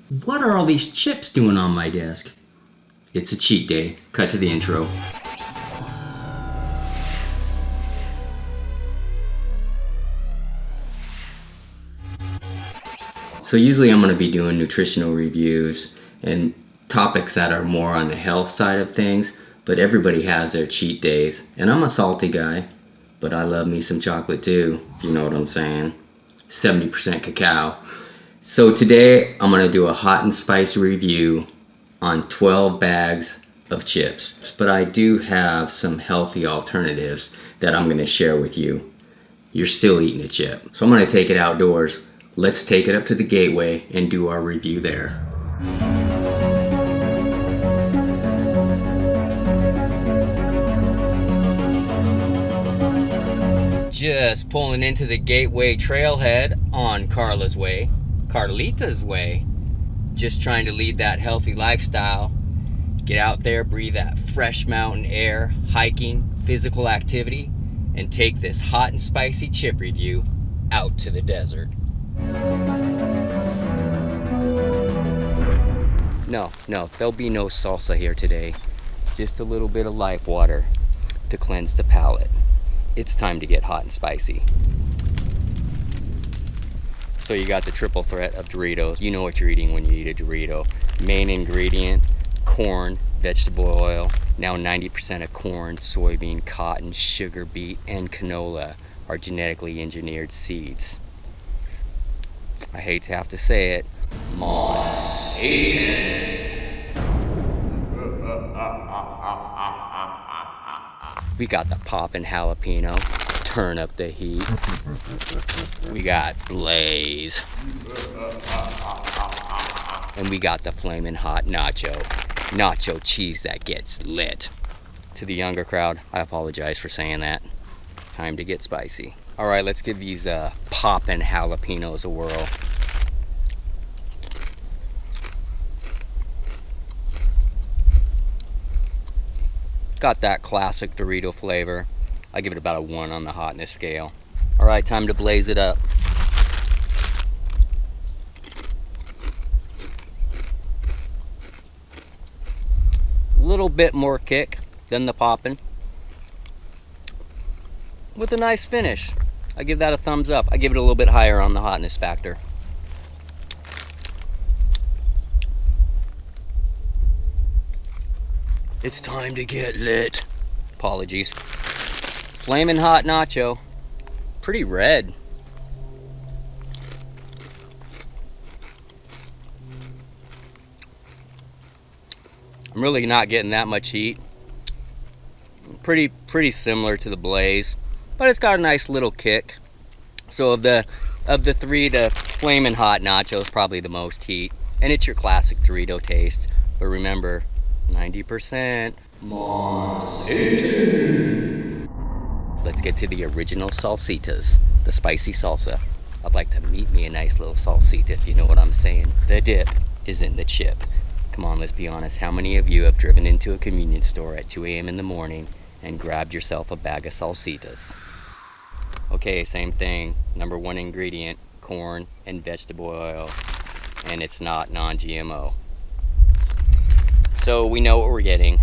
What are all these chips doing on my desk? It's a cheat day. Cut to the intro. So usually I'm going to be doing nutritional reviews and topics that are more on the health side of things, but everybody has their cheat days. And I'm a salty guy, but I love me some chocolate too, if you know what I'm saying. 70% cacao. So today I'm going to do a hot and spicy review on 12 bags of chips. But I do have some healthy alternatives that I'm going to share with you. You're still eating a chip. So I'm going to take it outdoors. Let's take it up to the gateway and do our review there. Just pulling into the Gateway Trailhead on Carlita's Way. Just trying to lead that healthy lifestyle. Get out there, breathe that fresh mountain air, hiking, physical activity, and take this hot and spicy chip review out to the desert. No, there'll be no salsa here today. Just a little bit of life water to cleanse the palate. It's time to get hot and spicy. So you got the triple threat of Doritos. You know what you're eating when you eat a Dorito. Main ingredient, corn, vegetable oil. Now 90% of corn, soybean, cotton, sugar beet, and canola are genetically engineered seeds. I hate to have to say it, Satan. We got the Poppin Jalapeno, turn up the heat. We got Blaze. And we got the Flamin Hot Nacho. Nacho cheese that gets lit. To the younger crowd, I apologize for saying that. Time to get spicy. All right, let's give these Poppin Jalapenos a whirl. Got that classic Dorito flavor. I give it about a 1 on the hotness scale. All right, time to blaze it up. A little bit more kick than the Poppin', with a nice finish. I give that a thumbs up. I give it a little bit higher on the hotness factor. It's time to get lit. Apologies. Flamin' Hot Nacho. Pretty red. I'm really not getting that much heat. Pretty similar to the Blaze, but it's got a nice little kick. So of the three, the Flamin' Hot Nacho is probably the most heat, and it's your classic Dorito taste. But remember, 90% Satan. Let's get to the original Salsitas, the spicy salsa. I'd like to meet me a nice little salsita, if you know what I'm saying. The dip is in the chip. Come on, let's be honest. How many of you have driven into a convenience store at 2 a.m. in the morning and grabbed yourself a bag of Salsitas? Okay, same thing. Number 1 ingredient, corn and vegetable oil, and it's not non-GMO. So we know what we're getting.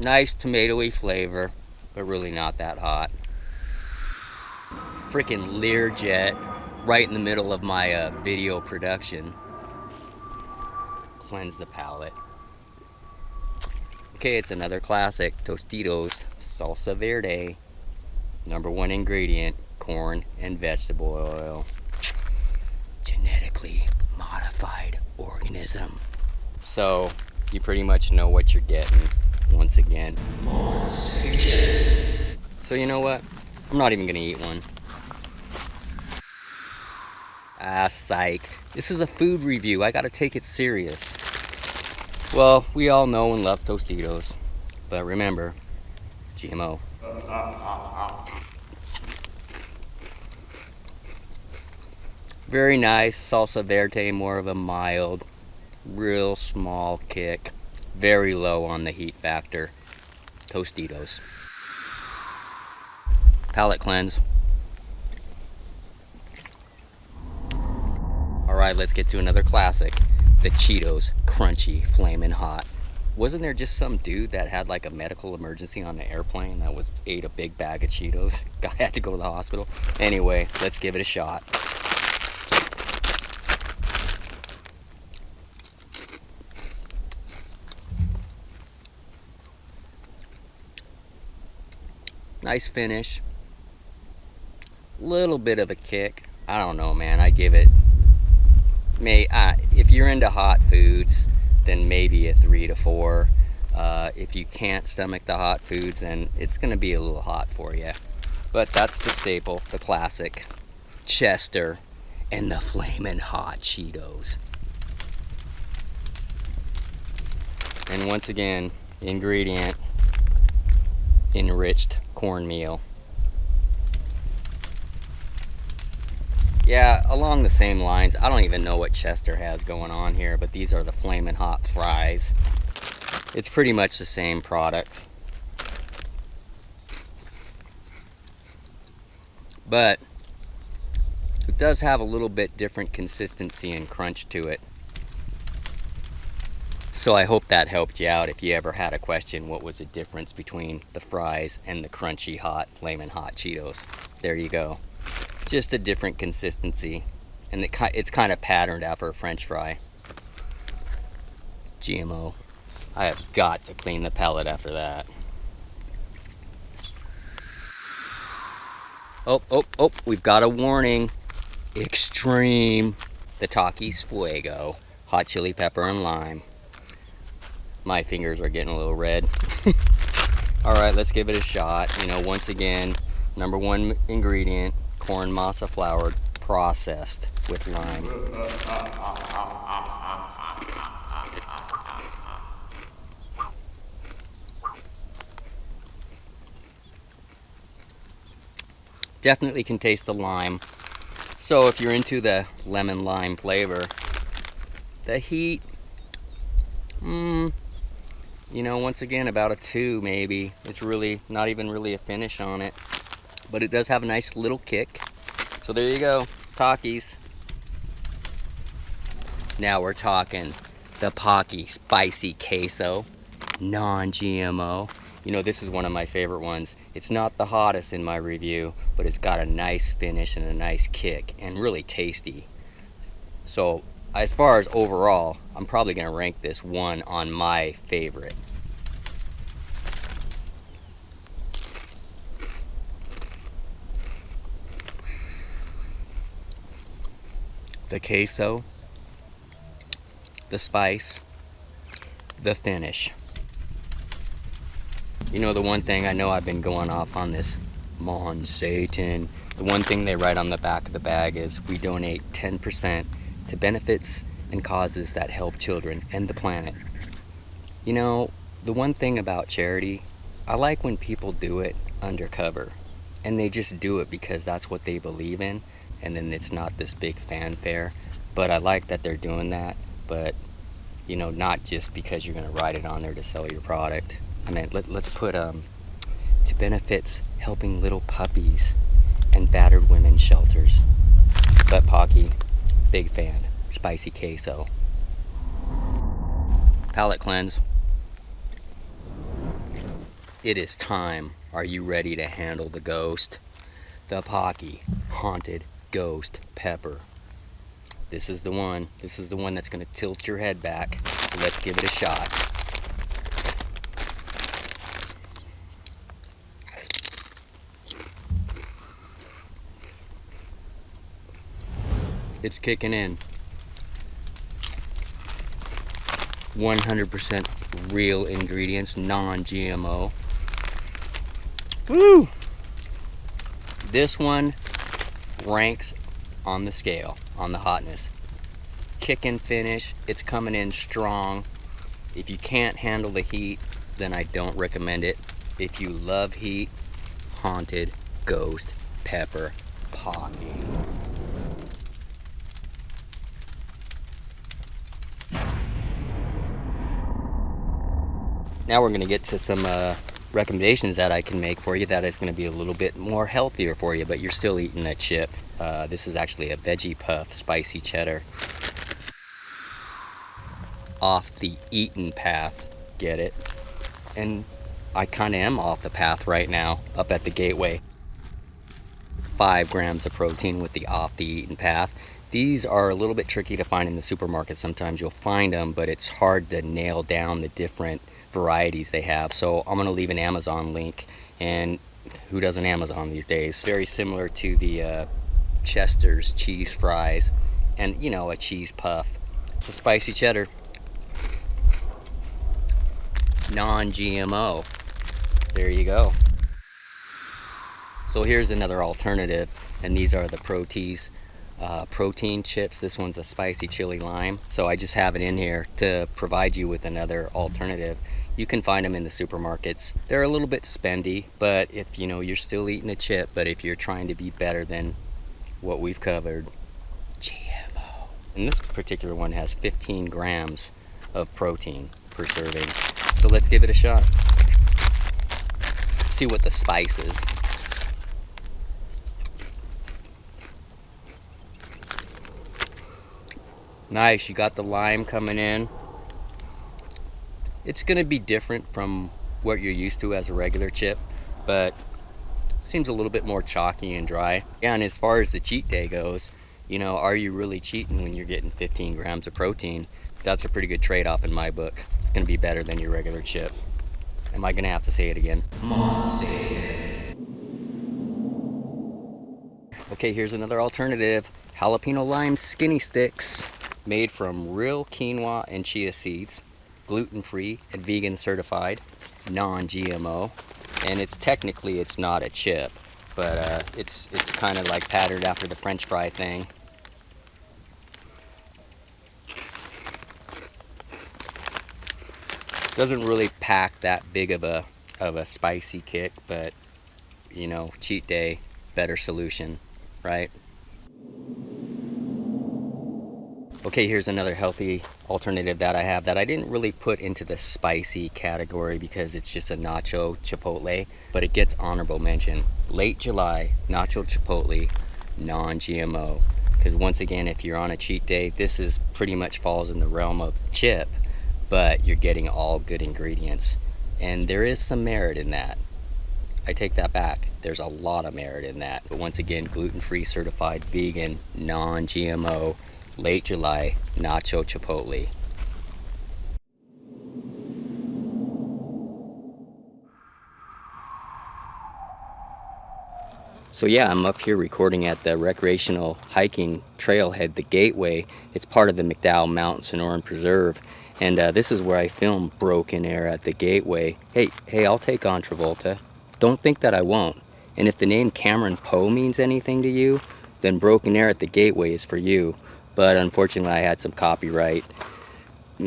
Nice tomatoey flavor, but really not that hot. Freaking Learjet right in the middle of my video production. Cleanse the palate. Okay, it's another classic, Tostitos Salsa Verde. Number 1 ingredient, corn and vegetable oil. Genetically modified organism. So you pretty much know what you're getting. Once again, so you know what? I'm not even gonna eat one. Ah, psych. This is a food review. I gotta take it serious. Well, we all know and love Tostitos, but remember, GMO. Very nice. Salsa Verde, more of a mild, real small kick. Very low on the heat factor. Tostitos. Palate cleanse. Alright, let's get to another classic. The Cheetos Crunchy Flamin' Hot. Wasn't there just some dude that had like a medical emergency on the airplane that ate a big bag of Cheetos? Guy had to go to the hospital. Anyway, let's give it a shot. Nice finish. Little bit of a kick. I don't know, man. I give it, if you're into hot foods, then maybe a 3 to 4. If you can't stomach the hot foods, then it's gonna be a little hot for you. But that's the staple, the classic Chester and the Flamin' Hot Cheetos. And once again, ingredient, enriched cornmeal. Yeah, along the same lines, I don't even know what Chester has going on here, but these are the Flamin' Hot fries. It's pretty much the same product. But it does have a little bit different consistency and crunch to it. So I hope that helped you out if you ever had a question what was the difference between the fries and the crunchy hot Flamin' Hot Cheetos. There you go. Just a different consistency, and it's kind of patterned after a French fry. GMO. I have got to clean the palate after that. Oh, we've got a warning. Extreme. The Takis Fuego. Hot chili pepper and lime. My fingers are getting a little red. Alright, let's give it a shot. You know, once again, number one ingredient, corn masa flour, processed with lime. Definitely can taste the lime. So if you're into the lemon lime flavor, the heat, you know, once again, about a 2 maybe. It's really not even really a finish on it, but it does have a nice little kick. So there you go, Takis. Now we're talking the Paqui Spicy Queso, non-GMO. You know, this is one of my favorite ones. It's not the hottest in my review, but it's got a nice finish and a nice kick and really tasty. So as far as overall, I'm probably gonna rank this one on my favorite. The queso, the spice, the finish. You know, the one thing, I know I've been going off on this Satan. The one thing they write on the back of the bag is we donate 10% to benefits and causes that help children and the planet. You know, the one thing about charity, I like when people do it undercover and they just do it because that's what they believe in, and then it's not this big fanfare. But I like that they're doing that, but you know, not just because you're gonna write it on there to sell your product. I mean, let's put to benefits helping little puppies and battered women's shelters. But Paqui, big fan. Spicy queso. Palate cleanse. It is time. Are you ready to handle the ghost? The Paqui Haunted Ghost Pepper. This is the one. This is the one that's going to tilt your head back. So let's give it a shot. It's kicking in. 100% real ingredients, non-GMO. Woo! This one ranks on the scale, on the hotness. Kick and finish, it's coming in strong. If you can't handle the heat, then I don't recommend it. If you love heat, Haunted Ghost Pepper Paqui. Now we're going to get to some recommendations that I can make for you that is going to be a little bit more healthier for you, but you're still eating a chip. This is actually a veggie puff, spicy cheddar. off the eaten path. Get it? And I kind of am off the path right now, up at the gateway. 5 grams of protein with the off the eaten path. These are a little bit tricky to find in the supermarket. Sometimes you'll find them, but it's hard to nail down the different varieties they have. So I'm gonna leave an Amazon link, and who doesn't Amazon these days? Very similar to the Chester's cheese fries and, you know, a cheese puff. It's a spicy cheddar, non-GMO. There you go. So here's another alternative, and these are the Protes protein chips. This one's a spicy chili lime, so I just have it in here to provide you with another alternative. You can find them in the supermarkets. They're a little bit spendy, but if you know, you're still eating a chip, but if you're trying to be better than what we've covered, GMO. And this particular one has 15 grams of protein per serving. So let's give it a shot. See what the spice is. Nice, you got the lime coming in. It's gonna be different from what you're used to as a regular chip, but seems a little bit more chalky and dry. Yeah, and as far as the cheat day goes, you know, are you really cheating when you're getting 15 grams of protein? That's a pretty good trade-off in my book. It's gonna be better than your regular chip. Am I gonna have to say it again? Come on, say it again. Okay, here's another alternative. Jalapeno lime skinny sticks, made from real quinoa and chia seeds, gluten-free and vegan certified, non-GMO. And it's technically, it's not a chip, but it's kind of like patterned after the French fry thing. Doesn't really pack that big of a spicy kick, but you know, cheat day, better solution, right? Okay, here's another healthy alternative that I have that I didn't really put into the spicy category because it's just a nacho chipotle, but it gets honorable mention. Late July Nacho Chipotle, non-GMO. Because once again, if you're on a cheat day, this is pretty much falls in the realm of chip, but you're getting all good ingredients. And there is some merit in that. I take that back. There's a lot of merit in that. But once again, gluten-free certified, vegan, non-GMO, Late July Nacho Chipotle. So yeah, I'm up here recording at the recreational hiking trailhead, the Gateway. It's part of the McDowell Mountain Sonoran Preserve. And this is where I filmed Broken Air at the Gateway. Hey, I'll take on Travolta. Don't think that I won't. And if the name Cameron Poe means anything to you, then Broken Air at the Gateway is for you. But unfortunately, I had some copyright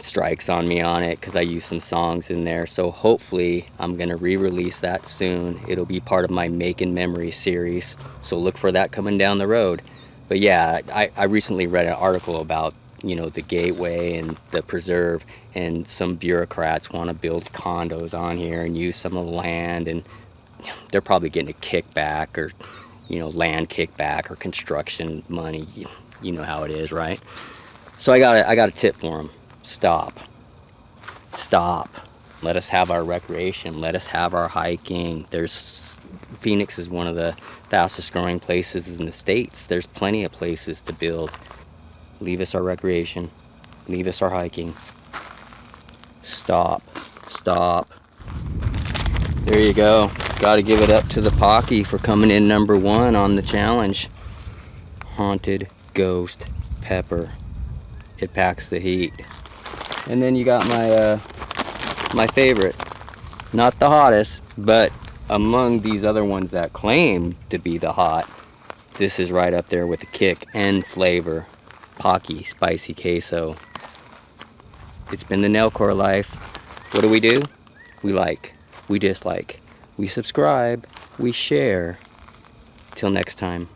strikes on me on it because I used some songs in there. So hopefully, I'm going to re-release that soon. It'll be part of my Making Memories series. So look for that coming down the road. But yeah, I recently read an article about, you know, the Gateway and the preserve, and some bureaucrats want to build condos on here and use some of the land, and they're probably getting a kickback, or, you know, land kickback or construction money. You know how it is, right? So I got a tip for them. Stop. Let us have our recreation. Let us have our hiking. Phoenix is one of the fastest growing places in the States. There's plenty of places to build. Leave us our recreation. Leave us our hiking. Stop. There you go. Got to give it up to the Paqui for coming in #1 on the challenge. Haunted Ghost Pepper. It packs the heat. And then you got my favorite. Not the hottest, but among these other ones that claim to be the hot, this is right up there with the kick and flavor. Paqui Spicy Queso. It's been the Nelcor life. What do? We like, we dislike, we subscribe, we share. Till next time.